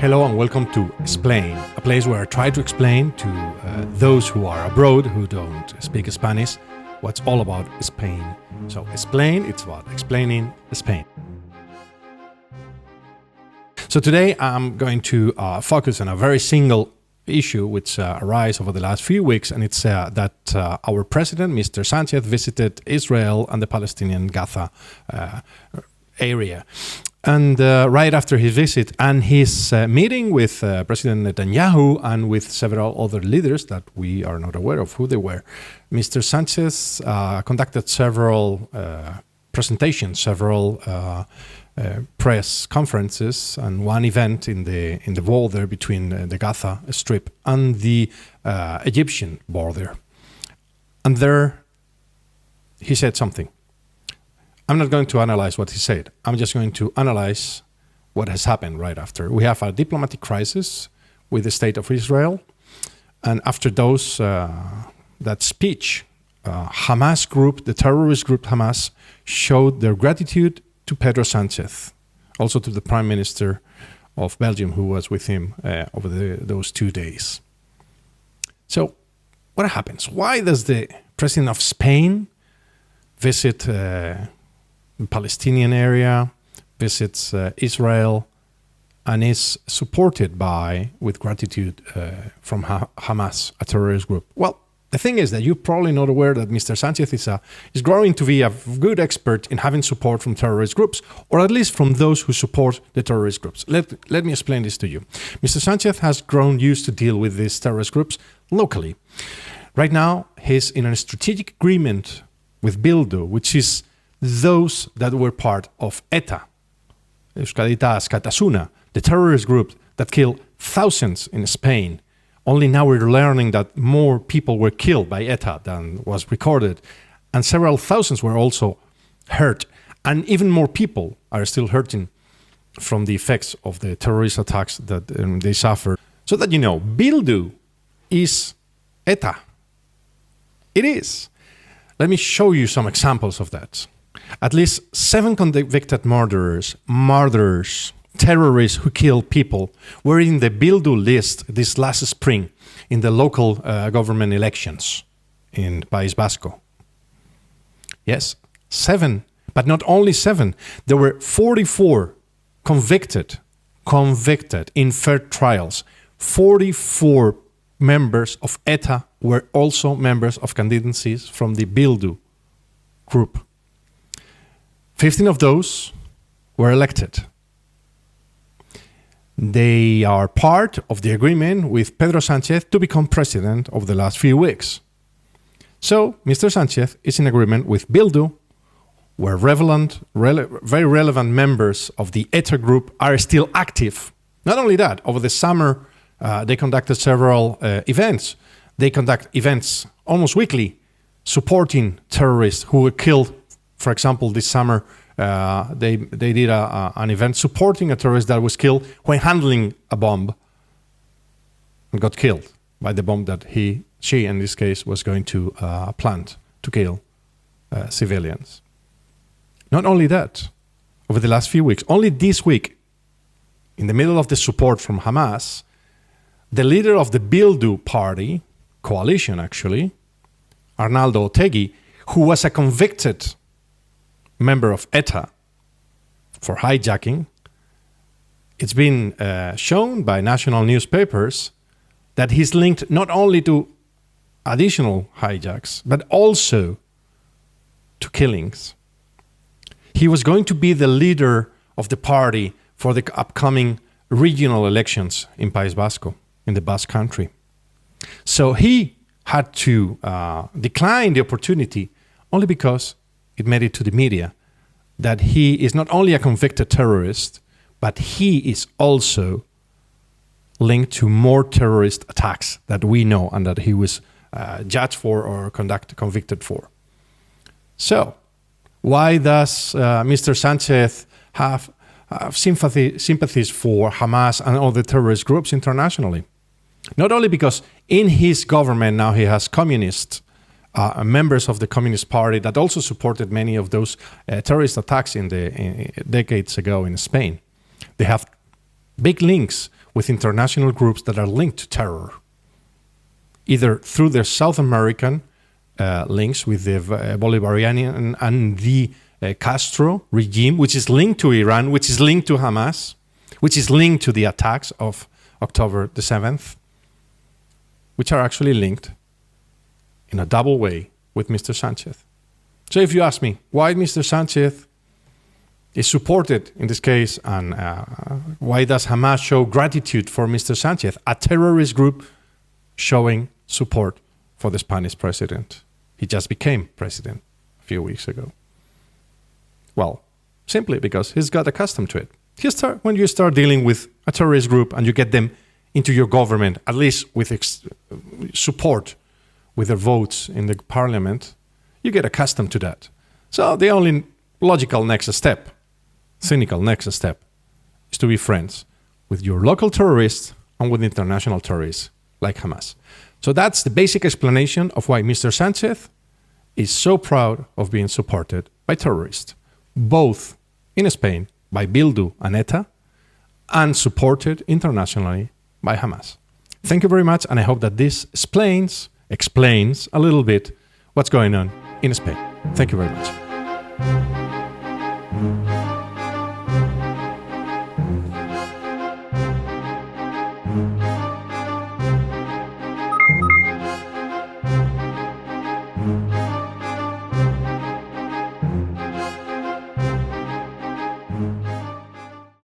Hello and welcome to Explain, a place where I try to explain to those who are abroad, who don't speak Spanish, what's all about Spain. So Explain, it's about explaining Spain. So today I'm going to focus on a very single issue which arose over the last few weeks, and it's that our president, Mr. Sánchez, visited Israel and the Palestinian Gaza area. And right after his visit and his meeting with President Netanyahu and with several other leaders that we are not aware of who they were, Mr. Sánchez conducted several presentations, several press conferences, and one event in the border between the Gaza Strip and the Egyptian border. And there he said something. I'm not going to analyze what he said. I'm just going to analyze what has happened right after. We have a diplomatic crisis with the state of Israel. And after that speech, Hamas group, the terrorist group Hamas, showed their gratitude to Pedro Sánchez, also to the Prime Minister of Belgium, who was with him over those 2 days. So what happens? Why does the President of Spain visit the Palestinian area, visits Israel, and is supported with gratitude from Hamas, a terrorist group? Well, the thing is that you're probably not aware that Mr. Sánchez is growing to be a good expert in having support from terrorist groups, or at least from those who support the terrorist groups. Let me explain this to you. Mr. Sánchez has grown used to deal with these terrorist groups locally. Right now, he's in a strategic agreement with Bildu, which is those that were part of ETA, Euskadita Askatasuna, the terrorist group that killed thousands in Spain. Only now we're learning that more people were killed by ETA than was recorded, and several thousands were also hurt, and even more people are still hurting from the effects of the terrorist attacks that they suffered. So that you know, Bildu is ETA. It is. Let me show you some examples of that. At least 7 convicted murderers, terrorists who killed people were in the Bildu list this last spring in the local government elections in Basque. Yes, 7, but not only 7. There were 44 convicted in fair trials. 44 members of ETA were also members of candidacies from the Bildu group. 15 of those were elected. They are part of the agreement with Pedro Sánchez to become president over the last few weeks. So, Mr. Sánchez is in agreement with Bildu, where very relevant members of the ETA group are still active. Not only that, over the summer, they conducted several events. They conduct events almost weekly supporting terrorists who were killed. For example, this summer, they did an event supporting a terrorist that was killed when handling a bomb and got killed by the bomb that she in this case, was going to plant to kill civilians. Not only that, over the last few weeks, only this week, in the middle of the support from Hamas, the leader of the Bildu party, coalition actually, Arnaldo Otegi, who was a convicted member of ETA for hijacking, it's been shown by national newspapers that he's linked not only to additional hijacks, but also to killings. He was going to be the leader of the party for the upcoming regional elections in País Vasco, in the Basque country. So he had to decline the opportunity only because it made it to the media that he is not only a convicted terrorist, but he is also linked to more terrorist attacks that we know and that he was judged for or convicted for. So, why does Mr. Sánchez have sympathies for Hamas and all the terrorist groups internationally? Not only because in his government now he has communist members of the Communist Party that also supported many of those terrorist attacks in decades ago in Spain. They have big links with international groups that are linked to terror, either through their South American links with the Bolivarian and the Castro regime, which is linked to Iran, which is linked to Hamas, which is linked to the attacks of October the 7th, which are actually linked in a double way with Mr. Sánchez. So if you ask me why Mr. Sánchez is supported in this case, and why does Hamas show gratitude for Mr. Sánchez, a terrorist group showing support for the Spanish president? He just became president a few weeks ago. Well, simply because he's got accustomed to it. When you start dealing with a terrorist group and you get them into your government, at least with support with their votes in the parliament, you get accustomed to that. So the only logical next step, cynical next step, is to be friends with your local terrorists and with international terrorists like Hamas. So that's the basic explanation of why Mr. Sánchez is so proud of being supported by terrorists, both in Spain by Bildu and ETA, and supported internationally by Hamas. Thank you very much, and I hope that this explains a little bit what's going on in Spain. Thank you very much.